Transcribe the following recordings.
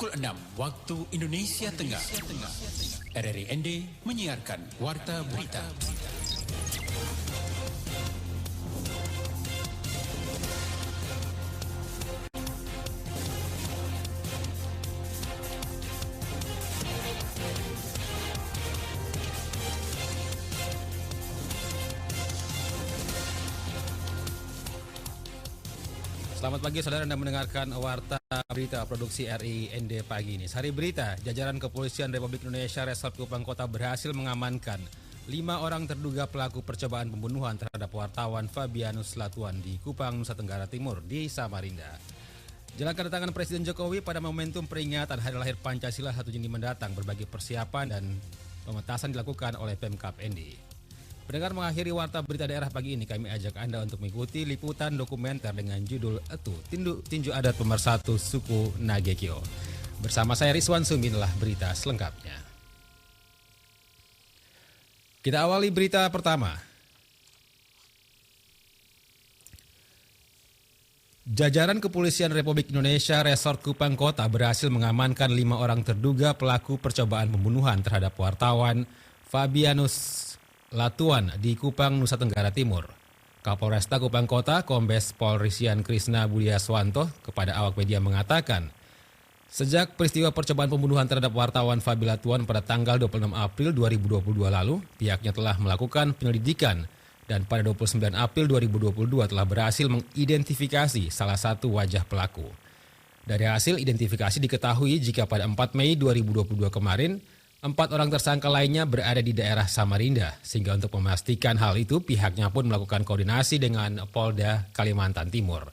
Pukul 6 waktu Indonesia Tengah. RRI ND menyiarkan Warta Berita. Selamat pagi saudara, Anda mendengarkan Warta Berita Produksi RRI ND pagi ini. Sehari berita, jajaran Kepolisian Republik Indonesia Resort Kupang Kota berhasil mengamankan 5 orang terduga pelaku percobaan pembunuhan terhadap wartawan Fabianus Latuan di Kupang, Nusa Tenggara Timur di Samarinda. Jelang kedatangan Presiden Jokowi pada momentum peringatan Hari Lahir Pancasila 1 Juni mendatang, berbagai persiapan dan pementasan dilakukan oleh Pemkab ND. Pendengar, mengakhiri Warta Berita Daerah pagi ini, kami ajak Anda untuk mengikuti liputan dokumenter dengan judul Etu, Tinju Adat Pemersatu Suku Nagekyo. Bersama saya Rizwan Sumi, inilah berita selengkapnya. Kita awali berita pertama. Jajaran Kepolisian Republik Indonesia Resort Kupang Kota berhasil mengamankan 5 orang terduga pelaku percobaan pembunuhan terhadap wartawan Fabianus Latuan di Kupang, Nusa Tenggara Timur. Kapolresta Kupang Kota, Kombes Pol Risian Krisna Budiaswanto kepada awak media mengatakan, sejak peristiwa percobaan pembunuhan terhadap wartawan Fabi Latuan pada tanggal 26 April 2022 lalu, pihaknya telah melakukan penyelidikan dan pada 29 April 2022 telah berhasil mengidentifikasi salah satu wajah pelaku. Dari hasil identifikasi diketahui jika pada 4 Mei 2022 kemarin, 4 orang tersangka lainnya berada di daerah Samarinda, sehingga untuk memastikan hal itu pihaknya pun melakukan koordinasi dengan Polda Kalimantan Timur.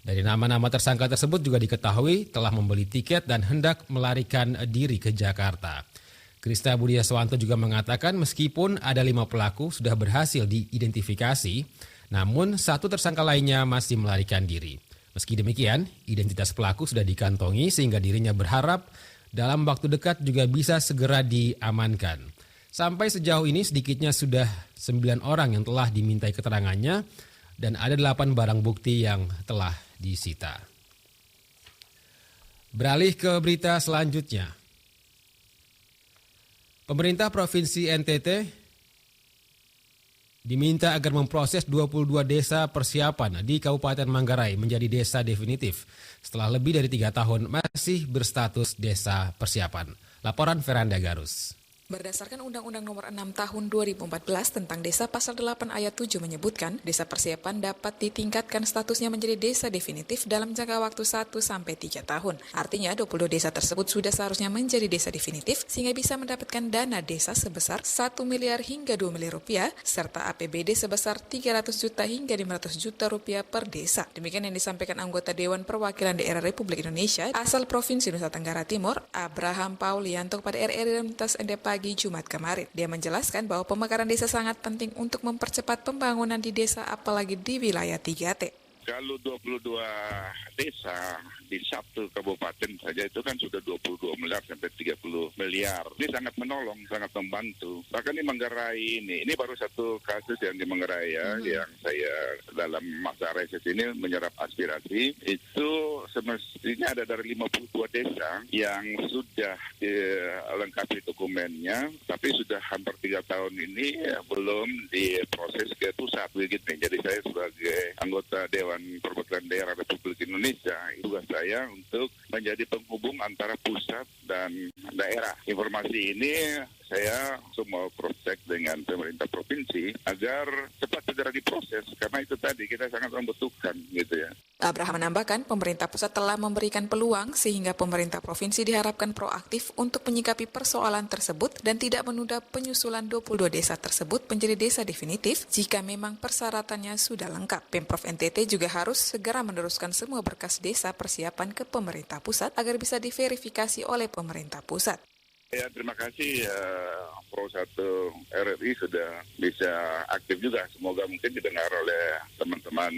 Dari nama-nama tersangka tersebut juga diketahui telah membeli tiket dan hendak melarikan diri ke Jakarta. Krisna Budiaswanto juga mengatakan meskipun ada 5 pelaku sudah berhasil diidentifikasi, namun 1 tersangka lainnya masih melarikan diri. Meski demikian, identitas pelaku sudah dikantongi sehingga dirinya berharap dalam waktu dekat juga bisa segera diamankan. Sampai sejauh ini sedikitnya sudah 9 orang yang telah dimintai keterangannya dan ada 8 barang bukti yang telah disita. Beralih ke berita selanjutnya. Pemerintah Provinsi NTT diminta agar memproses 22 desa persiapan di Kabupaten Manggarai menjadi desa definitif setelah lebih dari 3 tahun masih berstatus desa persiapan. Laporan Veranda Garus. Berdasarkan Undang-Undang Nomor 6 Tahun 2014 tentang Desa Pasal 8 Ayat 7 menyebutkan, desa persiapan dapat ditingkatkan statusnya menjadi desa definitif dalam jangka waktu 1 sampai 3 tahun. Artinya 22 desa tersebut sudah seharusnya menjadi desa definitif sehingga bisa mendapatkan dana desa sebesar 1 miliar hingga 2 miliar rupiah serta APBD sebesar 300 juta hingga 500 juta rupiah per desa. Demikian yang disampaikan anggota Dewan Perwakilan Daerah Republik Indonesia asal Provinsi Nusa Tenggara Timur, Abraham Paulianto kepada RRI Realitas ND pagi Jumat kemarin. Dia menjelaskan bahwa pemekaran desa sangat penting untuk mempercepat pembangunan di desa apalagi di wilayah 3T. Kalau 22 desa di satu kabupaten saja itu kan sudah 22 miliar sampai 30 miliar. Ini sangat menolong, sangat membantu. Bahkan di Manggarai ini baru satu kasus yang di Manggarai ya, yang saya dalam masa reses ini menyerap aspirasi. Itu semestinya ada dari 52 desa yang sudah dilengkapi dokumennya, tapi sudah hampir 3 tahun ini belum diproses ke pusat begitu. Jadi saya sebagai anggota Dewan Perwakilan Daerah Republik Indonesia, tugas saya untuk menjadi penghubung antara pusat dan daerah. Informasi ini saya semua cross-check dengan pemerintah provinsi agar cepat segera diproses, karena itu tadi kita sangat membutuhkan gitu ya. Abraham menambahkan pemerintah pusat telah memberikan peluang sehingga pemerintah provinsi diharapkan proaktif untuk menyikapi persoalan tersebut dan tidak menunda penyusulan 22 desa tersebut menjadi desa definitif jika memang persyaratannya sudah lengkap. Pemprov NTT juga harus segera meneruskan semua berkas desa persiapan ke pemerintah pusat agar bisa diverifikasi oleh pemerintah pusat. Ya, terima kasih Pro 1 RRI sudah bisa aktif juga. Semoga mungkin didengar oleh teman-teman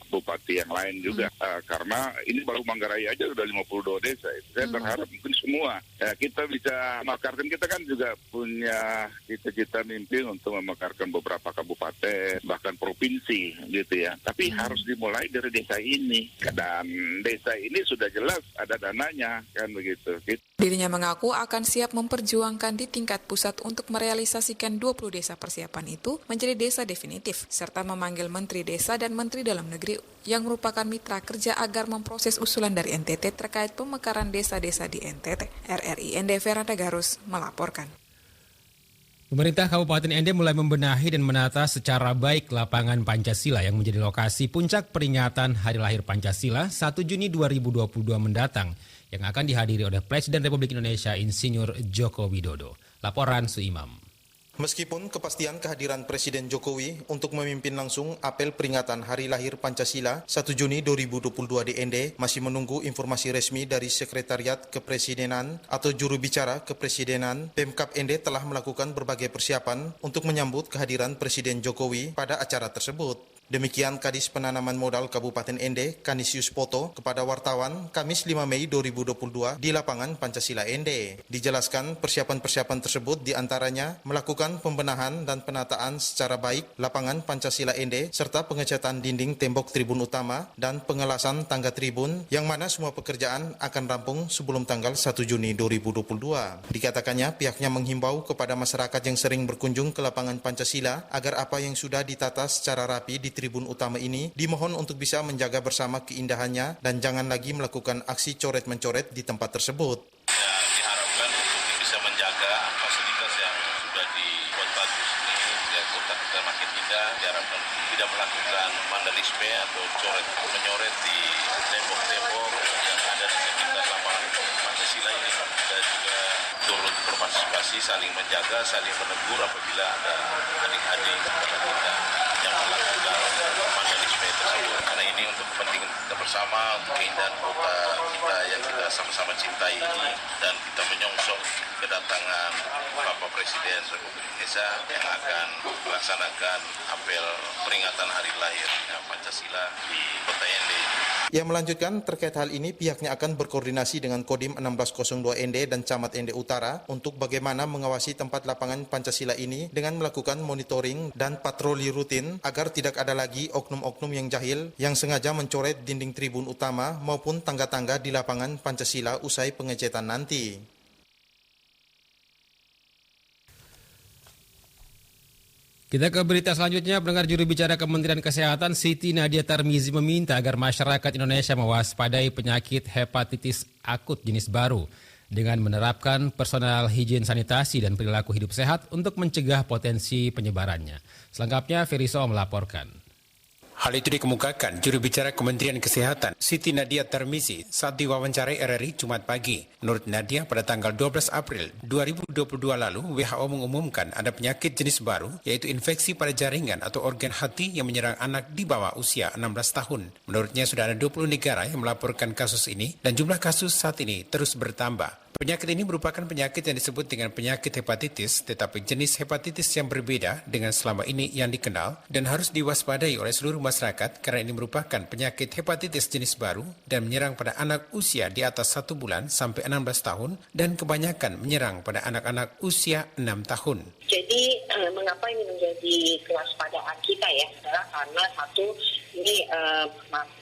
bupati yang lain juga. Karena ini baru Manggarai aja udah 52 desa. Saya berharap mungkin semua kita bisa memekarkan, kita kan juga punya cita-cita mimpi untuk memekarkan beberapa kabupaten, bahkan provinsi gitu ya. Tapi harus dimulai dari desa ini. Dan desa ini sudah jelas ada dananya, kan begitu. Dirinya mengaku akan siap memperjuangkan di tingkat pusat untuk merealisasikan 20 desa persiapan itu menjadi desa definitif, serta memanggil Menteri Desa dan Menteri Dalam Negeri yang merupakan mitra kerja agar memproses usulan dari NTT terkait pemekaran desa-desa di NTT. RRI ND Veranda Garus melaporkan. Pemerintah Kabupaten Ende mulai membenahi dan menata secara baik lapangan Pancasila yang menjadi lokasi puncak peringatan Hari Lahir Pancasila 1 Juni 2022 mendatang yang akan dihadiri oleh Presiden Republik Indonesia Insinyur Joko Widodo. Laporan Suimam. Meskipun kepastian kehadiran Presiden Jokowi untuk memimpin langsung apel peringatan Hari Lahir Pancasila 1 Juni 2022 di Ende masih menunggu informasi resmi dari Sekretariat Kepresidenan atau juru bicara Kepresidenan. Pemkab Ende telah melakukan berbagai persiapan untuk menyambut kehadiran Presiden Jokowi pada acara tersebut. Demikian Kadis Penanaman Modal Kabupaten Ende, Kanisius Poto, kepada wartawan Kamis 5 Mei 2022 di lapangan Pancasila Ende. Dijelaskan persiapan-persiapan tersebut diantaranya melakukan pembenahan dan penataan secara baik lapangan Pancasila Ende serta pengecatan dinding tembok tribun utama dan pengelasan tangga tribun yang mana semua pekerjaan akan rampung sebelum tanggal 1 Juni 2022. Dikatakannya pihaknya menghimbau kepada masyarakat yang sering berkunjung ke lapangan Pancasila agar apa yang sudah ditata secara rapi di tribun utama ini dimohon untuk bisa menjaga bersama keindahannya dan jangan lagi melakukan aksi coret-mencoret di tempat tersebut. Diharapkan untuk bisa menjaga fasilitas yang sudah dibuat bagus ini biar kota kita makin indah. Diharapkan tidak melakukan vandalisme atau coret-menyoret di tembok-tembok yang ada di sekitar lapangan Pancasila ini. Kita juga turut berpartisipasi, saling menjaga, saling menegur apabila ada adik-adik kita yang melakukan vandalisme tersebut. Karena ini untuk kepentingan kita bersama, untuk keindahan kota kita yang kita sama-sama cintai ini, dan kita menyongsong kedatangan Bapak Presiden Republik Indonesia yang akan melaksanakan apel peringatan Hari Lahir Pancasila di Kota Ende. Ia melanjutkan terkait hal ini pihaknya akan berkoordinasi dengan Kodim 1602 Ende dan Camat Ende Utara untuk bagaimana mengawasi tempat lapangan Pancasila ini dengan melakukan monitoring dan patroli rutin agar tidak ada lagi oknum-oknum yang jahil yang sengaja mencoret dinding tribun utama maupun tangga-tangga di lapangan Pancasila usai pengecetan nanti. Kita ke berita selanjutnya. Pendengar, juru bicara Kementerian Kesehatan Siti Nadia Tarmizi meminta agar masyarakat Indonesia mewaspadai penyakit hepatitis akut jenis baru dengan menerapkan personal higien sanitasi dan perilaku hidup sehat untuk mencegah potensi penyebarannya. Selengkapnya Feriso melaporkan. Hal itu dikemukakan juru bicara Kementerian Kesehatan Siti Nadia Tarmizi saat diwawancarai RRI Jumat pagi. Menurut Nadia, pada tanggal 12 April 2022 lalu, WHO mengumumkan ada penyakit jenis baru, yaitu infeksi pada jaringan atau organ hati yang menyerang anak di bawah usia 16 tahun. Menurutnya sudah ada 20 negara yang melaporkan kasus ini dan jumlah kasus saat ini terus bertambah. Penyakit ini merupakan penyakit yang disebut dengan penyakit hepatitis, tetapi jenis hepatitis yang berbeda dengan selama ini yang dikenal dan harus diwaspadai oleh seluruh masyarakat karena ini merupakan penyakit hepatitis jenis baru dan menyerang pada anak usia di atas 1 bulan sampai 16 tahun dan kebanyakan menyerang pada anak-anak usia 6 tahun. Jadi mengapa ini menjadi kewaspadaan kita ya? Adalah karena satu, ini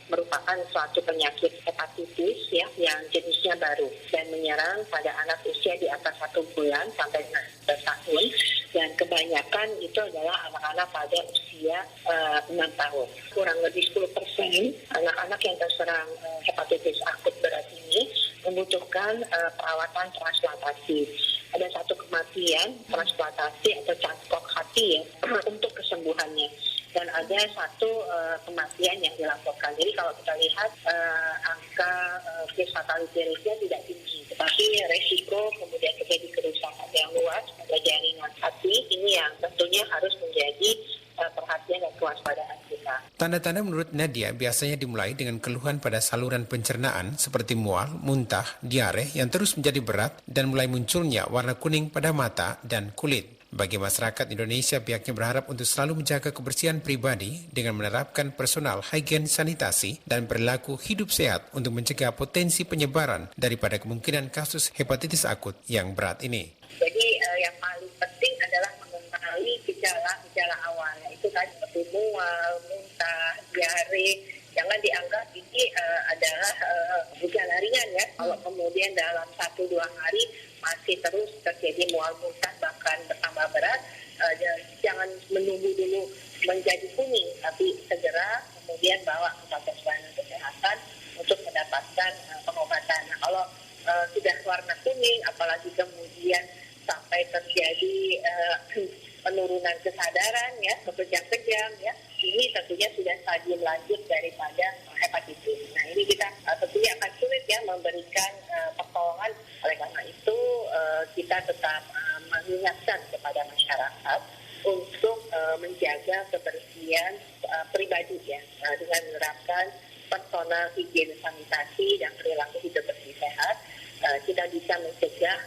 merupakan suatu penyakit hepatitis ya yang jenisnya baru dan menyerang pada anak usia di atas 1 bulan sampai 16 tahun, dan kebanyakan itu adalah anak-anak pada usia 6 tahun. Kurang lebih 10% anak-anak yang terserang hepatitis akut berat ini membutuhkan perawatan transplantasi. Ada satu kematian transplantasi atau cangkok hati ya untuk kesembuhannya. Dan ada satu kematian yang dilaporkan. Jadi kalau kita lihat angka case fatality rate-nya tidak tinggi, tetapi resiko kemudian terjadi kerusakan yang luas pada jaringan hati ini yang tentunya harus menjadi perhatian dan kewaspadaan kita. Tanda-tanda menurut Nadia biasanya dimulai dengan keluhan pada saluran pencernaan seperti mual, muntah, diare yang terus menjadi berat dan mulai munculnya warna kuning pada mata dan kulit. Bagi masyarakat Indonesia, pihaknya berharap untuk selalu menjaga kebersihan pribadi dengan menerapkan personal hygiene sanitasi dan perilaku hidup sehat untuk mencegah potensi penyebaran daripada kemungkinan kasus hepatitis akut yang berat ini. Jadi yang paling penting adalah mengenali gejala-gejala awal, yaitu tadi seperti mual, muntah, diare. Jangan dianggap ini adalah gejala ringan ya. Kalau kemudian dalam 1-2 hari masih terus terjadi mual muntah bahkan bertambah berat, jangan menunggu dulu menjadi kuning, tapi segera kemudian bawa ke fasilitas pelayanan kesehatan untuk mendapatkan pengobatan. Nah, kalau sudah warna kuning, apalagi kemudian sampai terjadi penurunan kesadaran ya, kejang-kejang ya, ini tentunya sudah stadium lanjut daripada hepatitis. Nah, ini kita tentunya akan sulit ya memberikan pertolongan. Oleh karena itu kita tetap mengingatkan kepada masyarakat untuk menjaga kebersihan pribadi ya, dengan menerapkan personal higien sanitasi dan perilaku hidup bersih sehat. Kita bisa mencegah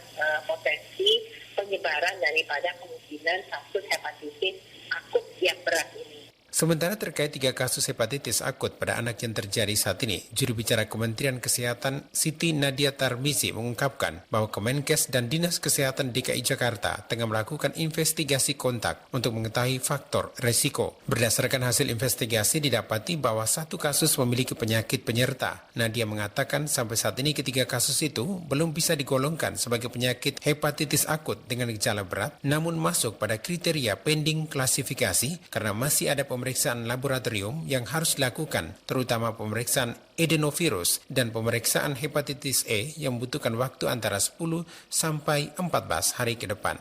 potensi penyebaran daripada kemungkinan kasus hepatitis akut yang berat ini. Sementara terkait 3 kasus hepatitis akut pada anak yang terjadi saat ini, juru bicara Kementerian Kesehatan Siti Nadia Tarmizi mengungkapkan bahwa Kemenkes dan Dinas Kesehatan DKI Jakarta tengah melakukan investigasi kontak untuk mengetahui faktor resiko. Berdasarkan hasil investigasi didapati bahwa 1 kasus memiliki penyakit penyerta. Nadia mengatakan sampai saat ini ketiga kasus itu belum bisa digolongkan sebagai penyakit hepatitis akut dengan gejala berat, namun masuk pada kriteria pending klasifikasi karena masih ada pemeriksaan laboratorium yang harus dilakukan, terutama pemeriksaan adenovirus dan pemeriksaan hepatitis E yang membutuhkan waktu antara 10 sampai 14 hari ke depan.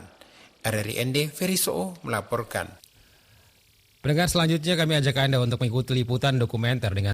RRI Ferry Soo melaporkan. Pendengar, selanjutnya kami ajak Anda untuk mengikuti liputan dokumenter dengan